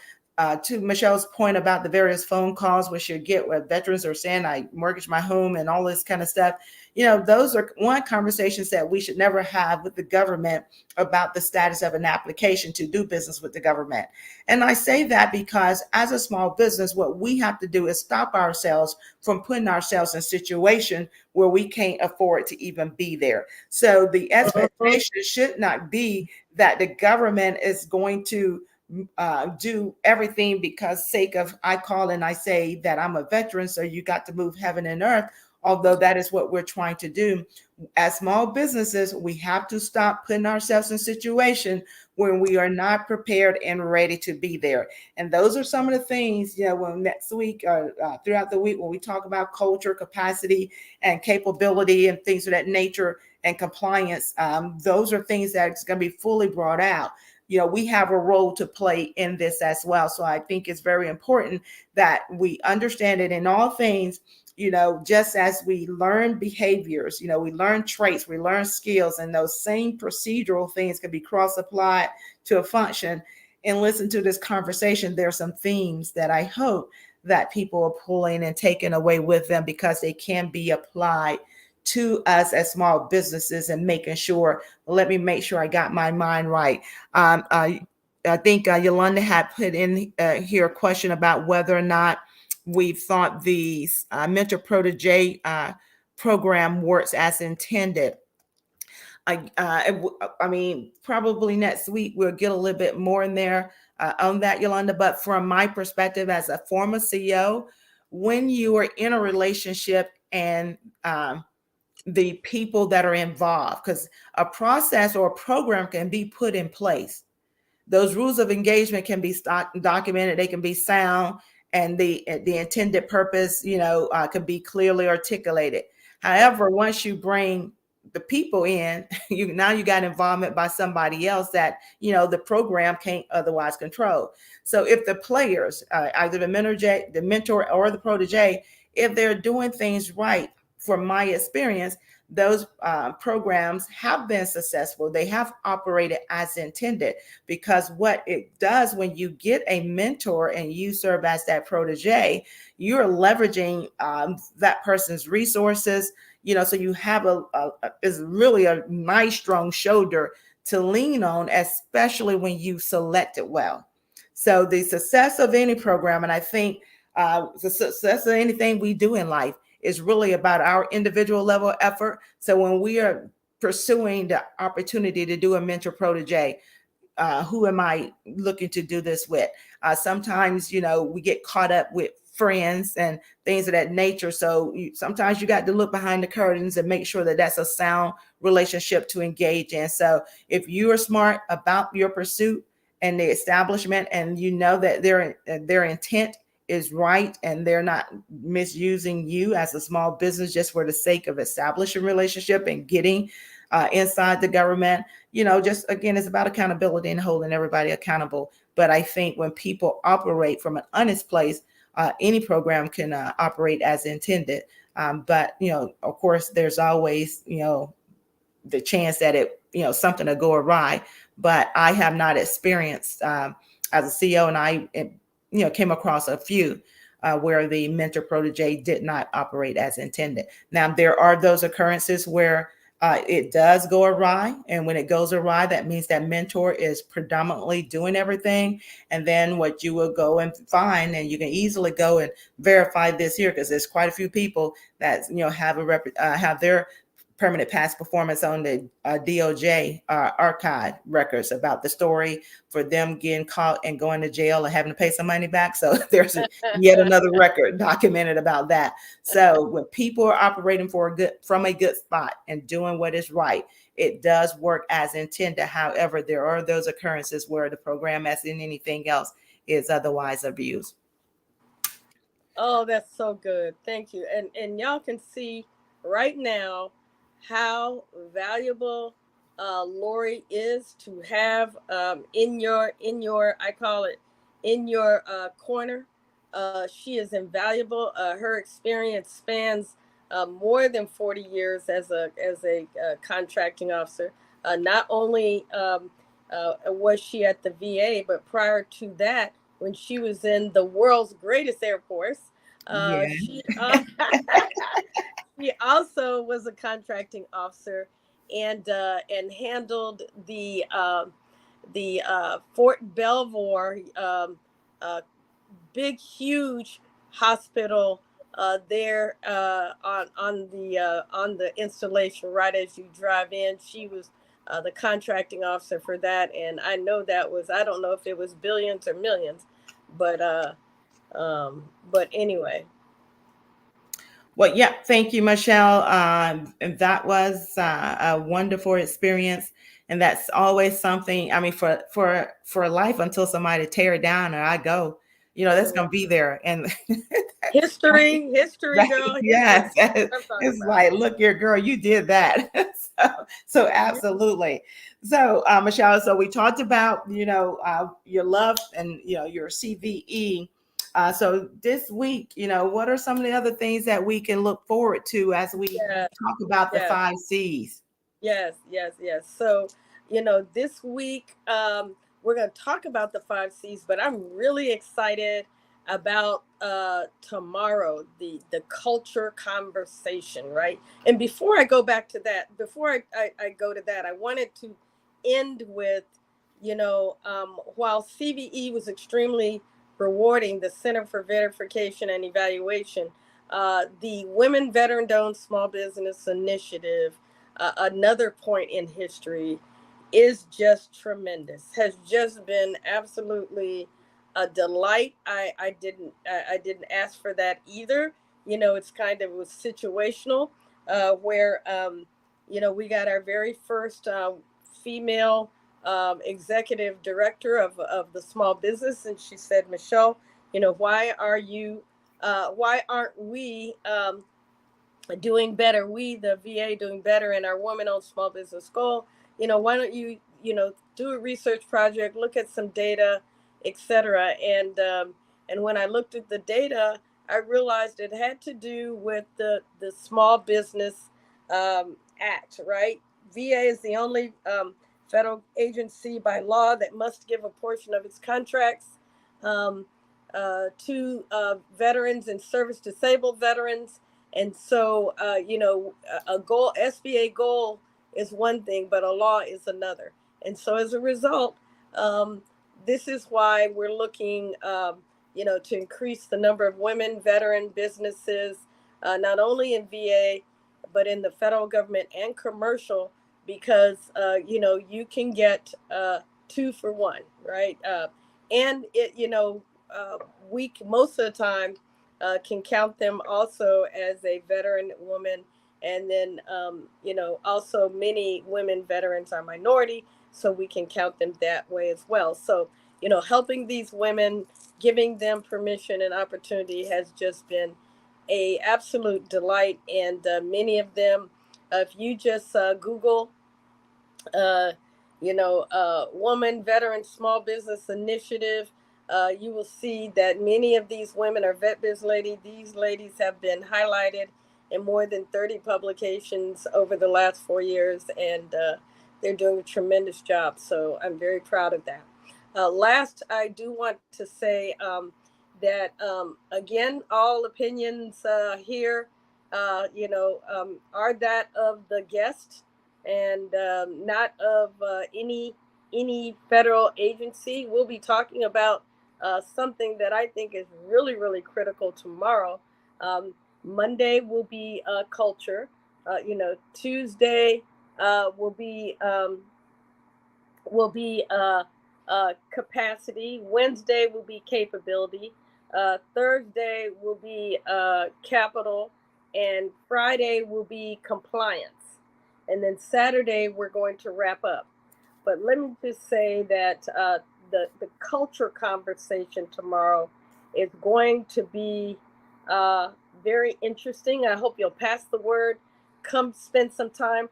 to Michelle's point about the various phone calls we should get where veterans are saying, I mortgaged my home and all this kind of stuff. Those are one conversations that we should never have with the government about the status of an application to do business with the government. And I say that because as a small business, what we have to do is stop ourselves from putting ourselves in a situation where we can't afford to even be there. So the Mhm. expectation should not be that the government is going to do everything because sake of I call and I say that I'm a veteran, so you got to move heaven and earth. Although that is what we're trying to do. As small businesses, we have to stop putting ourselves in a situation when we are not prepared and ready to be there. And those are some of the things, when next week or throughout the week, when we talk about culture, capacity, and capability and things of that nature and compliance, those are things that's going to be fully brought out. We have a role to play in this as well. So I think it's very important that we understand it in all things. Just as we learn behaviors, we learn traits, we learn skills, and those same procedural things can be cross applied to a function. And listen to this conversation, there are some themes that I hope that people are pulling and taking away with them, because they can be applied to us as small businesses, and making sure, let me make sure I got my mind right. I think Yolanda had put in here a question about whether or not we thought the mentor protege program works as intended. I mean, probably next week we'll get a little bit more in there on that, Yolanda. But from my perspective as a former CEO, when you are in a relationship and the people that are involved, because a process or a program can be put in place, those rules of engagement can be documented, they can be sound, and the intended purpose, can be clearly articulated. However, once you bring the people in, you got involvement by somebody else that the program can't otherwise control. So if the players, either the mentor or the protege, if they're doing things right, from my experience, those programs have been successful. They have operated as intended, because what it does when you get a mentor and you serve as that protege, you're leveraging that person's resources. So you have is really a nice strong shoulder to lean on, especially when you select it well. So the success of any program, and I think the success of anything we do in life, is really about our individual level effort. So when we are pursuing the opportunity to do a mentor protege, who am I looking to do this with? Sometimes, we get caught up with friends and things of that nature. So sometimes you got to look behind the curtains and make sure that that's a sound relationship to engage in. So if you are smart about your pursuit and the establishment, and that their intent is right, and they're not misusing you as a small business just for the sake of establishing relationship and getting inside the government. Just again, it's about accountability and holding everybody accountable. But I think when people operate from an honest place, any program can operate as intended. But of course, there's always the chance that something will go awry. But I have not experienced as a CEO, and I came across a few where the mentor protege did not operate as intended. Now there are those occurrences where it does go awry, and when it goes awry, that means that mentor is predominantly doing everything. And then what you will go and find, and you can easily go and verify this here, because there's quite a few people that have their permanent past performance on the DOJ archive records about the story for them getting caught and going to jail and having to pay some money back. So there's yet another record documented about that. So when people are operating from a good spot and doing what is right, it does work as intended. However, there are those occurrences where the program, as in anything else, is otherwise abused. Oh, that's so good. Thank you. And y'all can see right now how valuable Lori is to have in your I call it in your corner. She is invaluable. Her experience spans more than 40 years as a contracting officer. Not only was she at the VA, but prior to that, when she was in the world's greatest Air Force, Yeah. she also was a contracting officer and handled the Fort Belvoir uh, big huge hospital there on the installation right as you drive in. She was the contracting officer for that, and I know that was, I don't know if it was billions or millions, but but anyway. Well, yeah, thank you, Michelle. And that was a wonderful experience, and that's always something. I mean, for life until somebody tear it down or I go, that's Mhm. gonna be there. And History, girl, history. yes, I'm talking it's about. like, look here, girl, you did that. So Yeah. absolutely. So Michelle, so we talked about your love and your CVE. So this week, what are some of the other things that we can look forward to as we Yes, talk about the yes, 5 Cs? yes. So, this week we're going to talk about the 5 Cs, but I'm really excited about tomorrow, the culture conversation, right? And before I go back to that, before I go to that, I wanted to end with, while CVE was extremely rewarding, the Center for Verification and Evaluation, the Women Veteran Owned Small Business Initiative, another point in history, is just tremendous. Has just been absolutely a delight. I didn't ask for that either. It's kind of, it was situational, where we got our very first female executive director of the small business, and she said, Michelle, why aren't we doing better? We, the VA, doing better in our woman-owned small business goal. Why don't you, do a research project, look at some data, etc. And when I looked at the data, I realized it had to do with the Small Business Act, right? VA is the only federal agency by law that must give a portion of its contracts um, to veterans and service disabled veterans. And so, a goal, SBA goal is one thing, but a law is another. And so, as a result, um, this is why we're looking, to increase the number of women veteran businesses, not only in VA, but in the federal government and commercial, because, you can get 2 for 1, right? And we most of the time can count them also as a veteran woman. And then, also many women veterans are minority, so we can count them that way as well. So, helping these women, giving them permission and opportunity has just been a absolute delight. And many of them, if you just Google uh, Woman Veteran Small Business Initiative. You will see that many of these women are vet biz lady. These ladies have been highlighted in more than 30 publications over the last 4 years, and they're doing a tremendous job. So I'm very proud of that. Last, I do want to say that, again, all opinions here, are that of the guest and not of any federal agency. We'll be talking about something that I think is really, really critical tomorrow. Monday will be culture. Tuesday will be capacity. Wednesday will be capability. Thursday will be capital, and Friday will be compliance. And then Saturday we're going to wrap up. But let me just say that the culture conversation tomorrow is going to be very interesting. I hope you'll pass the word. Come spend some time.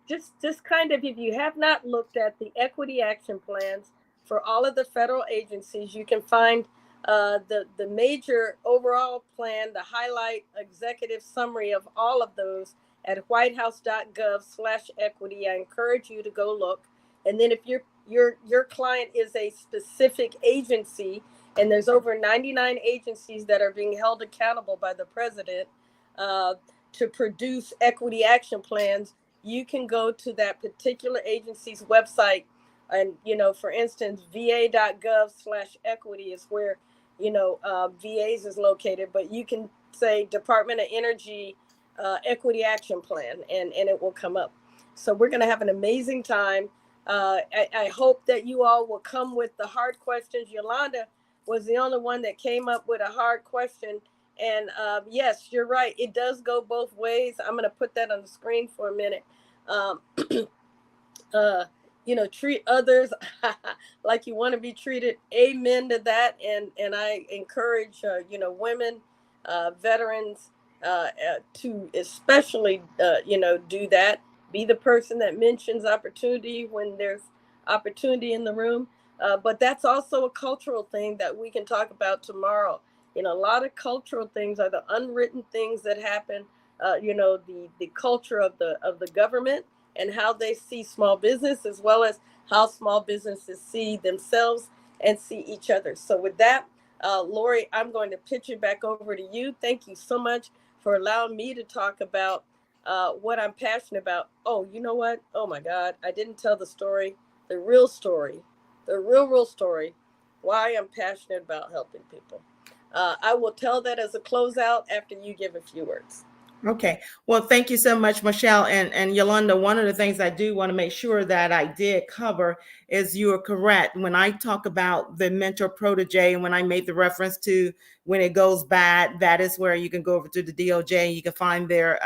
Just kind of, if you have not looked at the equity action plans for all of the federal agencies, you can find the major overall plan, the highlight executive summary of all of those at whitehouse.gov/equity. I encourage you to go look. And then if your client is a specific agency, and there's over 99 agencies that are being held accountable by the president to produce equity action plans, you can go to that particular agency's website. And, for instance, va.gov/equity is where, VAs is located, but you can say Department of Energy equity action plan, and it will come up. So we're going to have an amazing time. I hope that you all will come with the hard questions. Yolanda was the only one that came up with a hard question. And yes, you're right. It does go both ways. I'm going to put that on the screen for a minute. Treat others like you want to be treated. Amen to that. And I encourage, women, veterans, to especially, do that. Be the person that mentions opportunity when there's opportunity in the room. But that's also a cultural thing that we can talk about tomorrow. A lot of cultural things are the unwritten things that happen. The culture of the government and how they see small business, as well as how small businesses see themselves and see each other. So with that, Lori, I'm going to pitch it back over to you. Thank you so much for allowing me to talk about what I'm passionate about. Oh, you know what? Oh my God, I didn't tell the story, the real story, the real story, why I'm passionate about helping people. I will tell that as a closeout after you give a few words. Okay. Well, thank you so much, Michelle. And Yolanda, one of the things I do want to make sure that I did cover is you are correct. When I talk about the mentor protege, and when I made the reference to when it goes bad, that is where you can go over to the DOJ. You can find their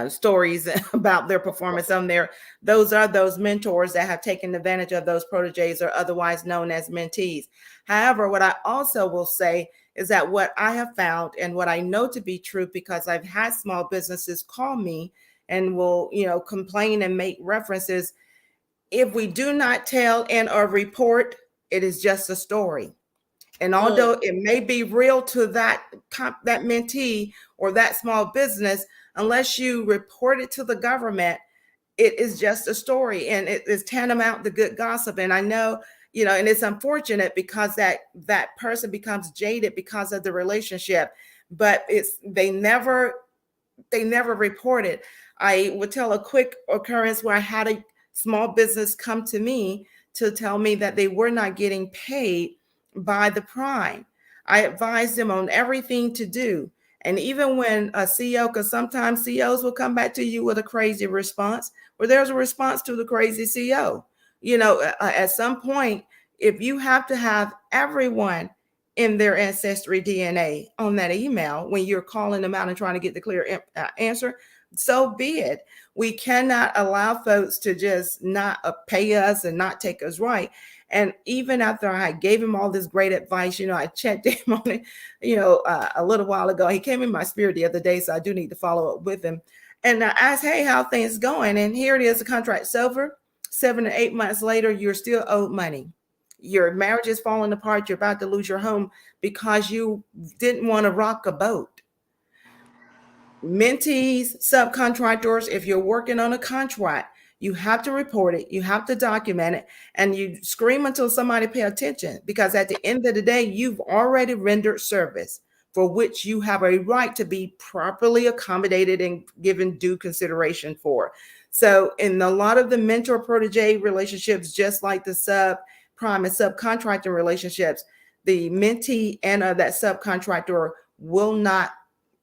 stories about their performance on there. Those are those mentors that have taken advantage of those proteges, or otherwise known as mentees. However, what I also will say is that what I have found, and what I know to be true, because I've had small businesses call me and will, complain and make references. If we do not tell in a report, it is just a story. And although it may be real to that mentee or that small business, unless you report it to the government, it is just a story, and it is tantamount to good gossip. And I know, and it's unfortunate because that person becomes jaded because of the relationship, but they never report it. I would tell a quick occurrence where I had a small business come to me to tell me that they were not getting paid by the prime. I advised them on everything to do. And even when a CEO, because sometimes CEOs will come back to you with a crazy response, where there's a response to the crazy CEO. At some point, if you have to have everyone in their ancestry DNA on that email when you're calling them out and trying to get the clear answer, so be it. We cannot allow folks to just not pay us and not take us right. And even after I gave him all this great advice, I checked him on it, a little while ago. He came in my spirit the other day, so I do need to follow up with him. And I asked, hey, how things going? And here it is, the contract's over. 7 to 8 months later, you're still owed money. Your marriage is falling apart. You're about to lose your home because you didn't want to rock a boat. Mentees, subcontractors, if you're working on a contract, you have to report it, you have to document it, and you scream until somebody pay attention, because at the end of the day, you've already rendered service for which you have a right to be properly accommodated and given due consideration for. So in a lot of the mentor protege relationships, just like the subprime and subcontractor relationships, the mentee and that subcontractor will not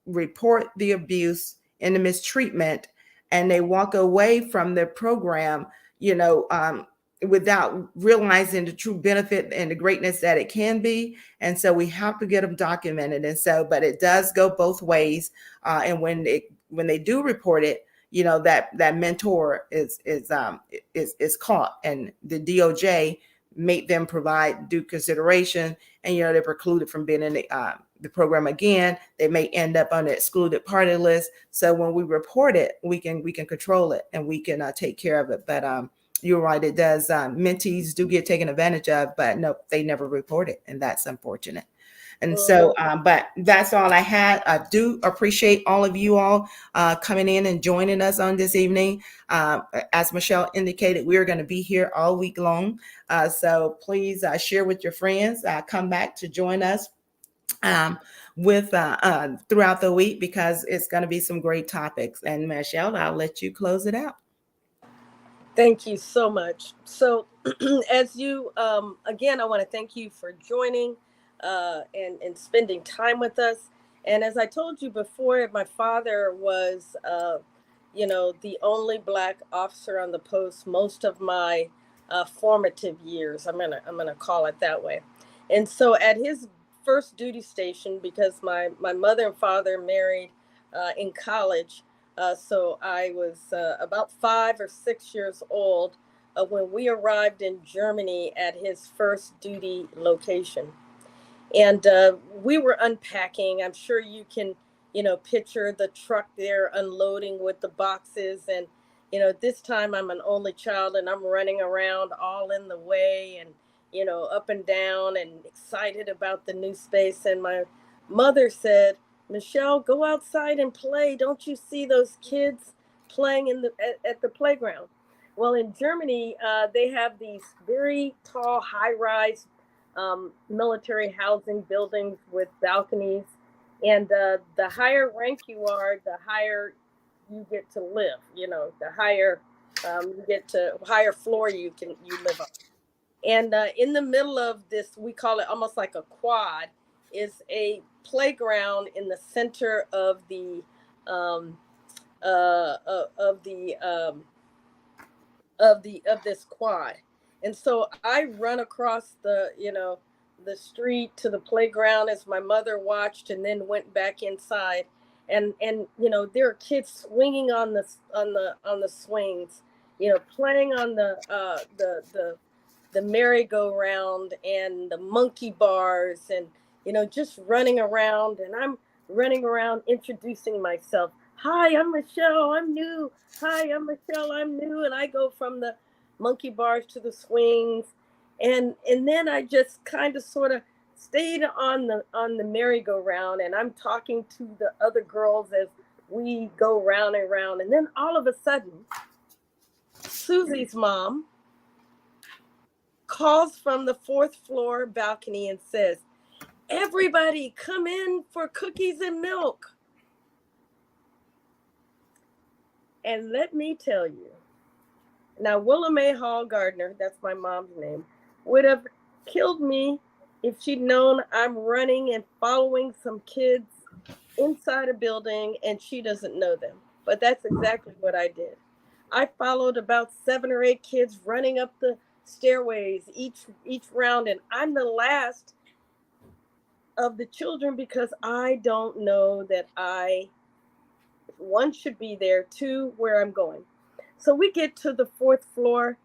report the abuse and the mistreatment, and they walk away from the program, without realizing the true benefit and the greatness that it can be. And so we have to get them documented. And so, but it does go both ways. And when they do report it, that mentor is caught, and the DOJ make them provide due consideration, and they're precluded from being in the program again. They may end up on the excluded party list. So when we report it, we can control it, and we can take care of it. But you're right, it does. Mentees do get taken advantage of, but no, they never report it, and that's unfortunate. And so, but that's all I had. I do appreciate all of you all coming in and joining us on this evening. As Michelle indicated, we're going to be here all week long. So please share with your friends. Come back to join us with throughout the week, because it's going to be some great topics. And Michelle, I'll let you close it out. Thank you so much. So, as you, again, I want to thank you for joining and spending time with us. And as I told you before, my father was, the only Black officer on the post most of my formative years. I'm gonna call it that way. And so, at his first duty station, because my mother and father married in college. So I was about 5 or 6 years old when we arrived in Germany at his first duty location. And we were unpacking. I'm sure you can, picture the truck there unloading with the boxes. And, this time I'm an only child, and I'm running around all in the way and, up and down and excited about the new space. And my mother said, Michelle, go outside and play. Don't you see those kids playing at the playground? Well, in Germany, they have these very tall, high-rise military housing buildings with balconies. And the higher rank you are, the higher you get to live. The higher you get to higher floor you live on. And in the middle of this, we call it almost like a quad, is a playground in the center of the of this quad. And so I run across the street to the playground as my mother watched, and then went back inside. And there are kids swinging on the swings, playing on the merry-go-round and the monkey bars, and just running around. And I'm running around introducing myself. Hi, I'm Michelle, I'm new. Hi, I'm Michelle, I'm new. And I go from the monkey bars to the swings. And then I just kind of sort of stayed on the merry-go-round, and I'm talking to the other girls as we go round and round. And then all of a sudden, Susie's mom calls from the 4th floor balcony and says, everybody come in for cookies and milk. And let me tell you, now Willa Mae Hall Gardner, that's my mom's name, would have killed me if she'd known I'm running and following some kids inside a building and she doesn't know them. But that's exactly what I did. I followed about 7 or 8 kids running up the stairways each round, and I'm the last of the children because I don't know that one should be there, 2 where I'm going. So we get to the 4th floor,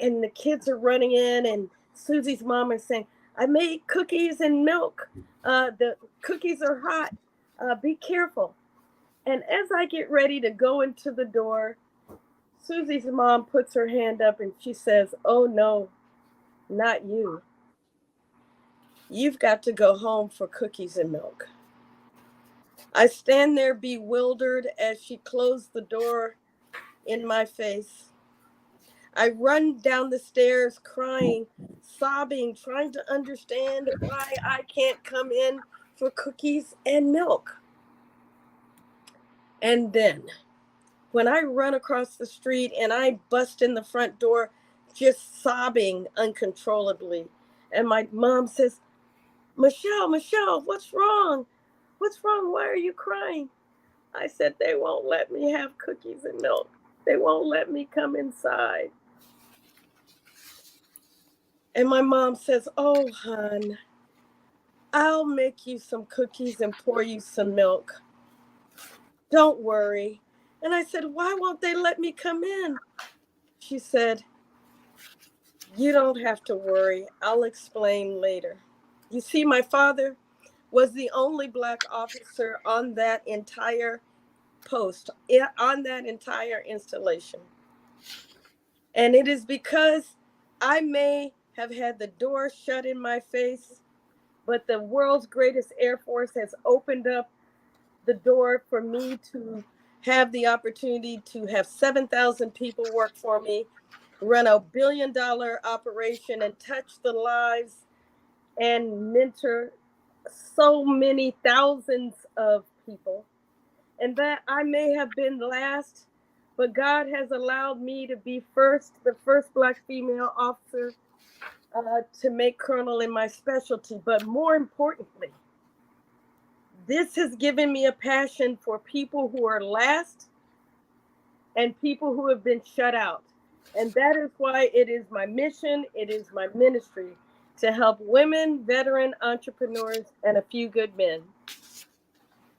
and the kids are running in, and Susie's mom is saying, I made cookies and milk. The cookies are hot. Be careful. And as I get ready to go into the door, Susie's mom puts her hand up and she says, "Oh no, not you. You've got to go home for cookies and milk." I stand there bewildered as she closed the door in my face. I run down the stairs crying, sobbing, trying to understand why I can't come in for cookies and milk. And then, when I run across the street and I bust in the front door, just sobbing uncontrollably, and my mom says, "Michelle, Michelle, what's wrong? What's wrong? Why are you crying?" I said, "They won't let me have cookies and milk. They won't let me come inside." And my mom says, "Oh, hon, I'll make you some cookies and pour you some milk. Don't worry." And I said, "Why won't they let me come in?" She said, "You don't have to worry. I'll explain later." You see, my father was the only Black officer on that entire post, on that entire installation. And it is because I may have had the door shut in my face, but the world's greatest Air Force has opened up the door for me to have the opportunity to have 7,000 people work for me, run a $1 billion operation, and touch the lives and mentor so many thousands of people. And that I may have been last, but God has allowed me to be first, the first Black female officer to make colonel in my specialty. But more importantly, this has given me a passion for people who are last and people who have been shut out. And that is why it is my mission, it is my ministry to help women, veteran entrepreneurs, and a few good men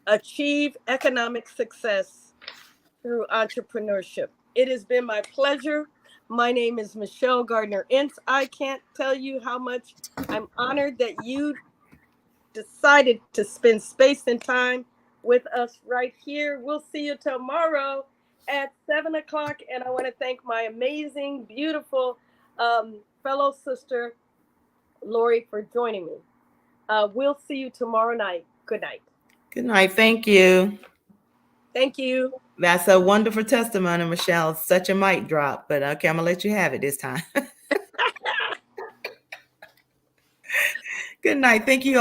achieve economic success through entrepreneurship. It has been my pleasure. My name is Michelle Gardner-Ince. I can't tell you how much I'm honored that you decided to spend space and time with us right here. We'll see you tomorrow at 7 o'clock. And I want to thank my amazing, beautiful fellow sister, Lori, for joining me. We'll see you tomorrow night. Good night. Good night. Thank you. Thank you. That's a wonderful testimony, Michelle. Such a mic drop, but okay, I'm gonna let you have it this time. Good night. Thank you.